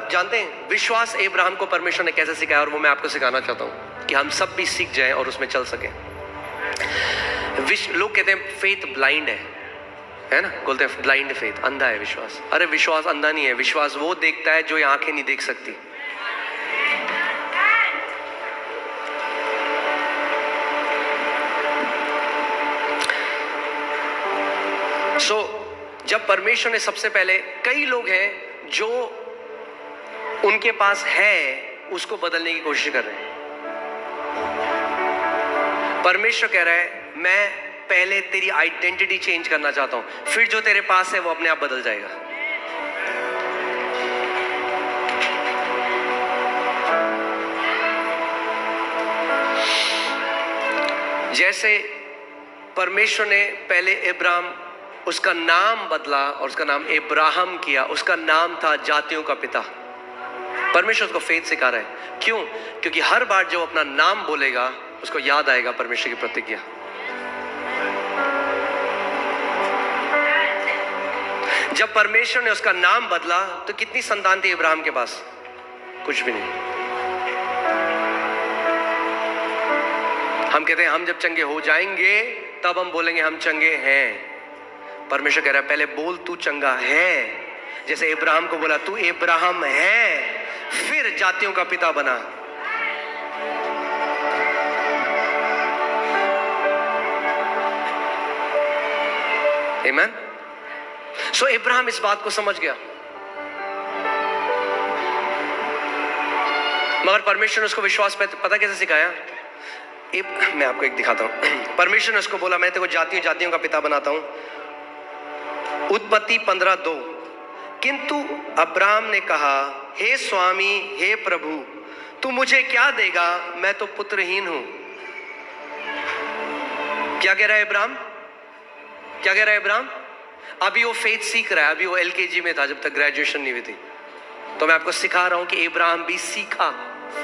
आप जानते हैं विश्वास अब्राहम को परमेश्वर ने कैसे सिखाया, और वो मैं आपको सिखाना चाहता हूं कि हम सब भी सीख जाएं और उसमें चल सकें। लोग कहते हैं फेथ ब्लाइंड है ना, बोलते हैं ब्लाइंड फेथ, अंधा है विश्वास। अरे विश्वास अंधा नहीं है, विश्वास वो देखता है जो ये आंखें नहीं देख सकती। जब परमेश्वर ने सबसे पहले, कई लोग हैं जो उनके पास है उसको बदलने की कोशिश कर रहे हैं। परमेश्वर कह रहा है मैं पहले तेरी आइडेंटिटी चेंज करना चाहता हूं, फिर जो तेरे पास है वो अपने आप बदल जाएगा। जैसे परमेश्वर ने पहले अब्राहम, उसका नाम बदला और उसका नाम अब्राहम किया, उसका नाम था जातियों का पिता। परमेश्वर उसको फेथ सिखा रहा है। क्यों? क्योंकि हर बार जो अपना नाम बोलेगा उसको याद आएगा परमेश्वर की प्रतिज्ञा। जब परमेश्वर ने उसका नाम बदला तो कितनी संतान थी अब्राहम के पास? कुछ भी नहीं। हम कहते हैं हम जब चंगे हो जाएंगे तब हम बोलेंगे हम चंगे हैं। परमेश्वर कह रहा है पहले बोल तू चंगा है, जैसे अब्राहम को बोला तू अब्राहम है, फिर जातियों का पिता बना। आमीन। सो अब्राहम इस बात को समझ गया, मगर परमेश्वर ने उसको विश्वास पे पता कैसे सिखाया? मैं आपको एक दिखाता हूं। परमेश्वर ने उसको बोला मैं तेरे को जातियों का पिता बनाता हूं। उत्पत्ति 15:2। किंतु अब्राहम ने कहा हे स्वामी, हे प्रभु, तू मुझे क्या देगा? मैं तो पुत्रहीन हूं। क्या कह रहा है अब्राहम? क्या कह रहा है अब्राहम? अभी वो फेथ सीख रहा है, अभी वो LKG में था जब तक ग्रेजुएशन नहीं हुई थी। तो मैं आपको सिखा रहा हूं कि अब्राहम भी सीखा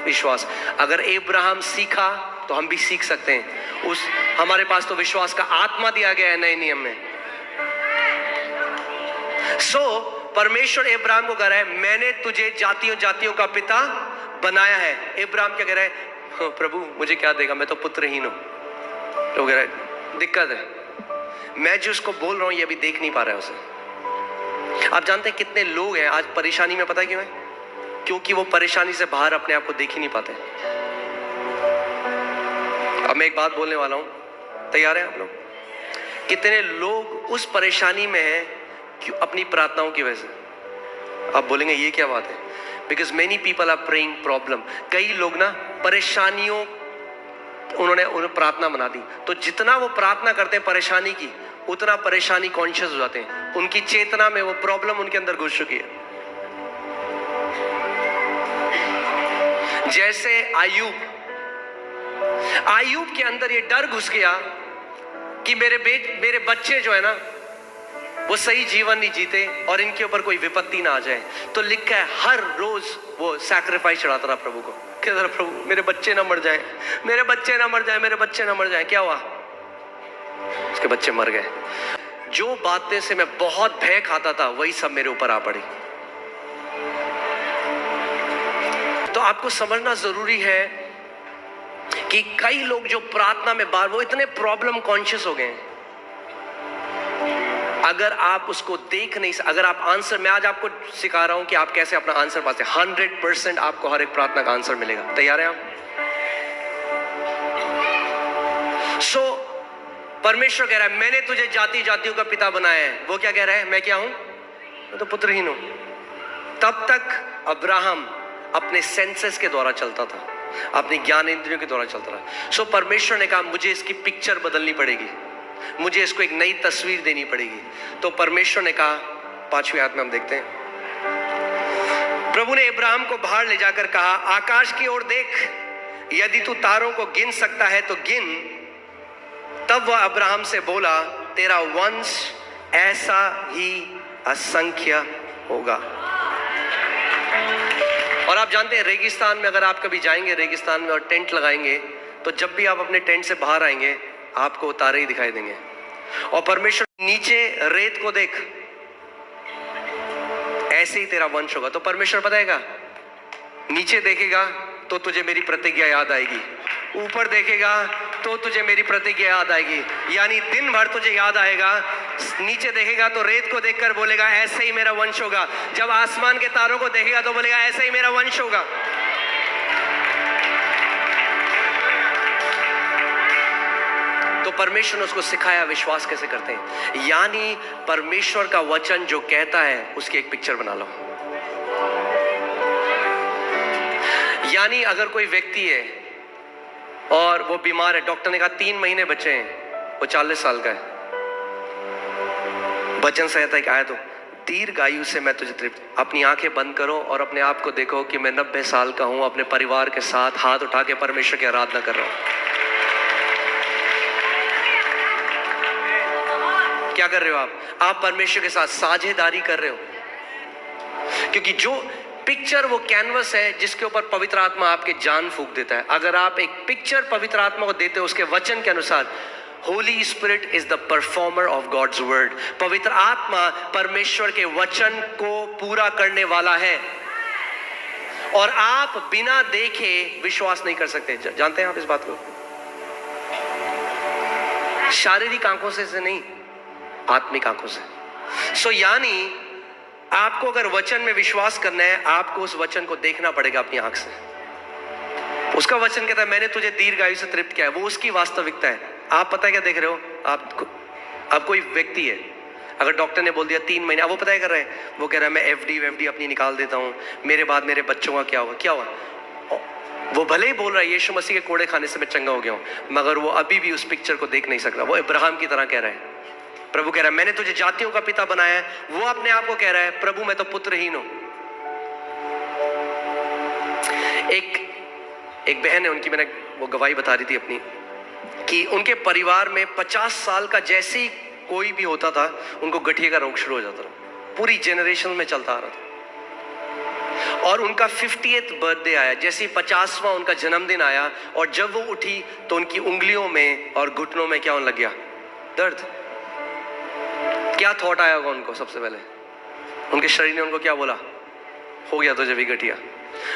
विश्वास। अगर अब्राहम सीखा तो हम भी सीख सकते हैं। हमारे पास तो विश्वास का आत्मा दिया गया है नए नियम में। परमेश्वर अब्राहम को कह रहा है मैंने तुझे जातियों का पिता बनाया है। अब्राहम क्या कह रहा है? प्रभु मुझे क्या देगा? मैं तो पुत्रहीन हूं। तो कह रहा है दिक्कत है, मैं जो उसको बोल रहा हूं ये अभी देख नहीं पा रहा है उसे। आप जानते हैं कितने लोग हैं आज परेशानी में? पता क्यों है? क्योंकि वो परेशानी से बाहर अपने आप को देख ही नहीं पाते। अब मैं एक बात बोलने वाला हूं, तैयार हैं आप लोग? कितने लोग उस परेशानी में हैं क्यों? अपनी प्रार्थनाओं की वजह से। आप बोलेंगे ये क्या बात है? Because many people are praying problem. कई लोग ना परेशानियों, उन्हें प्रार्थना बना दी, तो जितना वो प्रार्थना करते हैं परेशानी की, उतना परेशानी कॉन्शियस हो जाते हैं। उनकी चेतना में वो प्रॉब्लम उनके अंदर घुस चुकी है। जैसे आयूब के अंदर ये डर घुस गया कि मेरे बच्चे जो है ना वो सही जीवन नहीं जीते और इनके ऊपर कोई विपत्ति ना आ जाए। तो लिखा है हर रोज वो सैक्रिफाइस चढ़ाता रहा प्रभु को। कहता रहा प्रभु मेरे बच्चे ना मर जाए, मेरे बच्चे ना मर जाए, मेरे बच्चे ना मर जाए। क्या हुआ? उसके बच्चे मर गए। जो बातें से मैं बहुत भय खाता था वही सब मेरे ऊपर आ पड़ी। तो आपको समझना जरूरी है कि कई लोग जो प्रार्थना में बार वो इतने प्रॉब्लम कॉन्शियस हो गए हैं। अगर आप उसको देख नहीं, अगर आप आंसर, मैं आज आपको सिखा रहा हूं कि आप कैसे अपना आंसर पाते हैं। 100% आपको हर एक प्रार्थना का आंसर मिलेगा। तैयार हैं आप? परमेश्वर कह रहा है मैंने तुझे जातियों का पिता बनाया है। वो क्या कह रहा है? मैं क्या हूं? मैं तो पुत्रहीन हूं। तब तक अब्राहम अपने सेंसेस के द्वारा चलता था, अपनी ज्ञान इंद्रियों के द्वारा चलता रहा। परमेश्वर ने कहा मुझे इसकी पिक्चर बदलनी पड़ेगी, मुझे इसको एक नई तस्वीर देनी पड़ेगी। तो परमेश्वर ने कहा, 5वीं आयत में हम देखते हैं, प्रभु ने अब्राहम को बाहर ले जाकर कहा आकाश की ओर देख, यदि तू तारों को गिन सकता है तो गिन। तब वह अब्राहम से बोला तेरा वंश ऐसा ही असंख्य होगा। और आप जानते हैं रेगिस्तान में अगर आप कभी जाएंगे रेगिस्तान में और टेंट लगाएंगे, तो जब भी आप अपने टेंट से बाहर आएंगे आपको तारे ही दिखाई देंगे। और परमेश्वर नीचे रेत को देख, ऐसे ही तेरा वंश होगा। तो परमेश्वर बताएगा, नीचे देखेगा तो तुझे मेरी प्रतिज्ञा याद आएगी, ऊपर देखेगा तो तुझे मेरी प्रतिज्ञा याद आएगी, यानी दिन भर तुझे याद आएगा। नीचे देखेगा तो रेत को देखकर बोलेगा ऐसे ही मेरा वंश होगा, जब आसमान के तारों को देखेगा तो बोलेगा ऐसे ही मेरा वंश होगा। तो परमेश्वर ने उसको सिखाया विश्वास कैसे करते हैं, यानी परमेश्वर का वचन जो कहता है उसकी एक पिक्चर बना लो। यानी अगर कोई व्यक्ति है और वो बीमार है, डॉक्टर ने कहा 3 महीने बचे हैं, वो 40 साल का है, वचन संहिता एक आयत हो, दीर्घायु से मैं तुझे तृप्त। अपनी आंखें बंद करो और अपने आप को देखो कि मैं 90 साल का हूं, अपने परिवार के साथ हाथ उठा के परमेश्वर की आराधना कर रहा हूं। क्या कर रहे हो आप परमेश्वर के साथ साझेदारी कर रहे हो, क्योंकि जो पिक्चर वो कैनवस है जिसके ऊपर पवित्र आत्मा आपके जान फूंक देता है। अगर आप एक पिक्चर पवित्र आत्मा को देते हो उसके वचन के अनुसार, Holy Spirit is the performer of God's word. पवित्र आत्मा परमेश्वर के वचन को पूरा करने वाला है, और आप बिना देखे विश्वास नहीं कर सकते। जानते हैं आप इस बात को? शारीरिक आंखों से नहीं, आत्मिक आंखों से। सो यानी आपको अगर वचन में विश्वास करना है, आपको उस वचन को देखना पड़ेगा अपनी आंख से। उसका वचन कहता है मैंने तुझे दीर्घायु से तृप्त किया है, वो उसकी वास्तविकता है। आप पता है क्या देख रहे हो? आप कोई व्यक्ति है, अगर डॉक्टर ने बोल दिया 3 महीने, अब वो पता है कर रहे हैं, वो कह रहा है मैं एफडी अपनी निकाल देता हूं, मेरे बाद मेरे बच्चों का क्या होगा, क्या होगा। वो भले ही बोल रहा है यीशु मसीह के कोड़े खाने से मैं चंगा हो गया हूं, मगर वो अभी भी उस पिक्चर को देख नहीं सक रहा। वो अब्राहम की तरह कह रहा है, प्रभु कह रहा है मैंने तुझे जातियों का पिता बनाया है, वो अपने आप को कह रहा है प्रभु मैं तो पुत्रहीन हूं। एक बहन है, उनकी मैंने वो गवाही बता रही थी अपनी, कि उनके परिवार में 50 साल का जैसे ही कोई भी होता था उनको गठिया का रोग शुरू हो जाता था, पूरी जनरेशन में चलता आ रहा था। और उनका 50th बर्थडे आया, जैसे ही 50वां उनका जन्मदिन आया, और जब वो उठी तो उनकी उंगलियों में और घुटनों में क्या होने लग गया? दर्द। क्या थॉट आया होगा उनको? सबसे पहले उनके शरीर ने उनको क्या बोला? हो गया तुझे भी गठिया।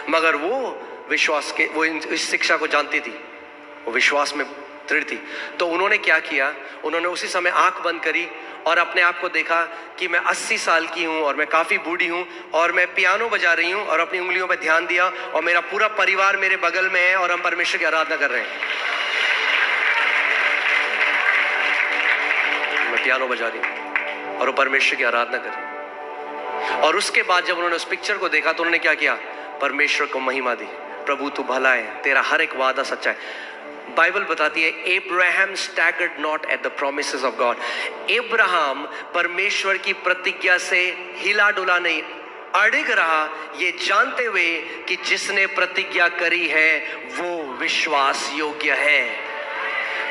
मगर वो विश्वास के, वो इस शिक्षा को जानती थी, वो विश्वास में दृढ़ थी। तो उन्होंने क्या किया, उन्होंने उसी समय आंख बंद करी और अपने आप को देखा कि मैं 80 साल की हूं और मैं काफी बूढ़ी हूं और मैं पियानो बजा रही हूं, और अपनी उंगलियों पे ध्यान दिया और मेरा पूरा परिवार मेरे बगल में है और हम परमेश्वर की आराधना कर रहे हैं। मैं पियानो बजा रही हूं और वो परमेश्वर की आराधना कर रही है। और उसके बाद जब उन्होंने उस पिक्चर को देखा तो उन्होंने क्या किया? परमेश्वर को महिमा दी। प्रभु तू भला है, तेरा हर एक वादा सच्चा है। बाइबल बताती है Abraham staggered not at the promises of God। Abraham परमेश्वर की प्रतिज्ञा से हिला डुला नहीं, अड़िग रहा, ये जानते हुए कि जिसने प्रतिज्ञा करी है वो विश्वास योग्य है।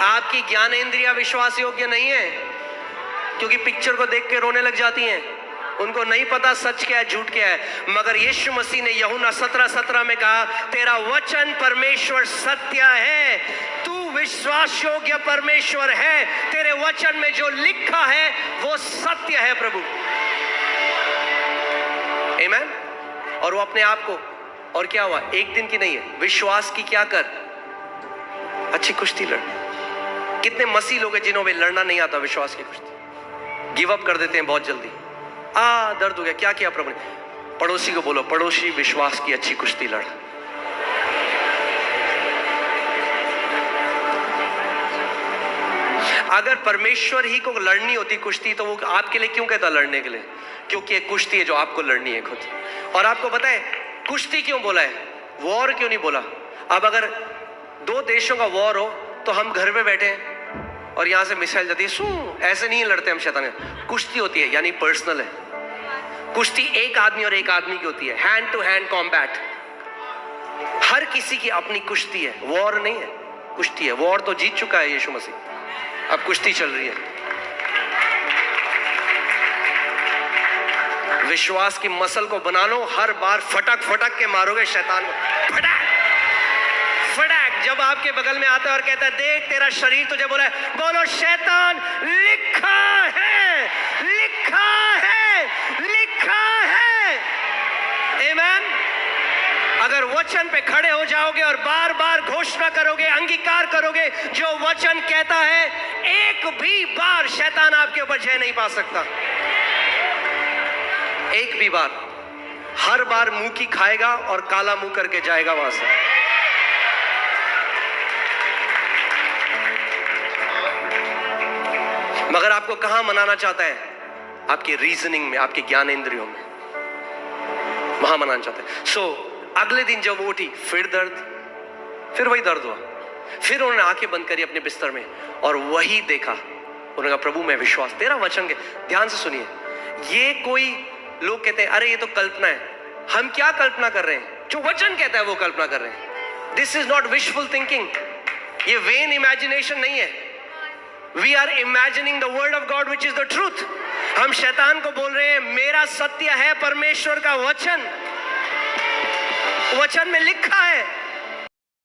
आपकी ज्ञानेंद्रियां विश्वास योग्य नहीं है, क्योंकि पिक्चर को देख के रोने लग जाती हैं, उनको नहीं पता सच क्या है झूठ क्या है। मगर यीशु मसीह ने यूहन्ना 17:17 में कहा तेरा वचन परमेश्वर सत्य है, तू विश्वास योग्य परमेश्वर है, तेरे वचन में जो लिखा है वो सत्य है प्रभु। आमीन। और वो अपने आप को, और क्या हुआ? एक दिन की नहीं है, विश्वास की क्या कर, अच्छी कुश्ती लड़। कितने मसीह लोग हैं जिन्हों में लड़ना नहीं आता विश्वास की कुश्ती, गिव अप कर देते हैं बहुत जल्दी। दर्द हो गया, क्या किया प्रभु ने? पड़ोसी को बोलो, पड़ोसी विश्वास की अच्छी कुश्ती लड़। अगर परमेश्वर ही को लड़नी होती कुश्ती तो वो आपके लिए क्यों कहता लड़ने के लिए? क्योंकि एक कुश्ती है जो आपको लड़नी है खुद। और आपको पता है कुश्ती क्यों बोला है, वॉर क्यों नहीं बोला? अब अगर 2 देशों का वॉर हो तो हम घर पे बैठे हैं और यहां से मिसाइल जाती है, ऐसे नहीं लड़ते हम शैतान। कुश्ती होती है यानी पर्सनल है। कुश्ती एक आदमी और एक आदमी की होती है, हैंड टू हैंड कॉम्बैट। हर किसी की अपनी कुश्ती है, वॉर नहीं है, कुश्ती है। वॉर तो जीत चुका है यीशु मसीह, अब कुश्ती चल रही है। विश्वास की मसल को बना लो, हर बार फटक फटक के मारोगे शैतान को, फटक फटक। जब आपके बगल में आता है और कहता है देख तेरा शरीर तुझे बोला है, बोलो शैतान लिखा है, लिखा है, लिखा है। है। आमीन। अगर वचन पे खड़े हो जाओगे और बार बार घोषणा करोगे, अंगीकार करोगे, जो वचन कहता है, एक भी बार शैतान आपके ऊपर जय नहीं पा सकता। एक भी बार। हर बार मुंह की खाएगा और काला मुंह करके जाएगा वहां से। मगर आपको कहां मनाना चाहता है? आपके रीजनिंग में, आपके ज्ञानेंद्रियों में, वहां मनाना चाहता है। सो अगले दिन जब वो उठी, फिर दर्द, फिर वही दर्द हुआ। फिर उन्होंने आंखें बंद करी अपने बिस्तर में और वही देखा। उन्होंने कहा, प्रभु मैं विश्वास, तेरा वचन के। ध्यान से सुनिए, ये कोई लोग कहते हैं अरे ये तो कल्पना है। हम क्या कल्पना कर रहे हैं? जो वचन कहता है वो कल्पना कर रहे हैं। This is not wishful thinking. ये वेन इमेजिनेशन नहीं है। We are imagining the word of God which is the truth. हम शैतान को बोल रहे हैं मेरा सत्य है परमेश्वर का वचन, वचन में लिखा है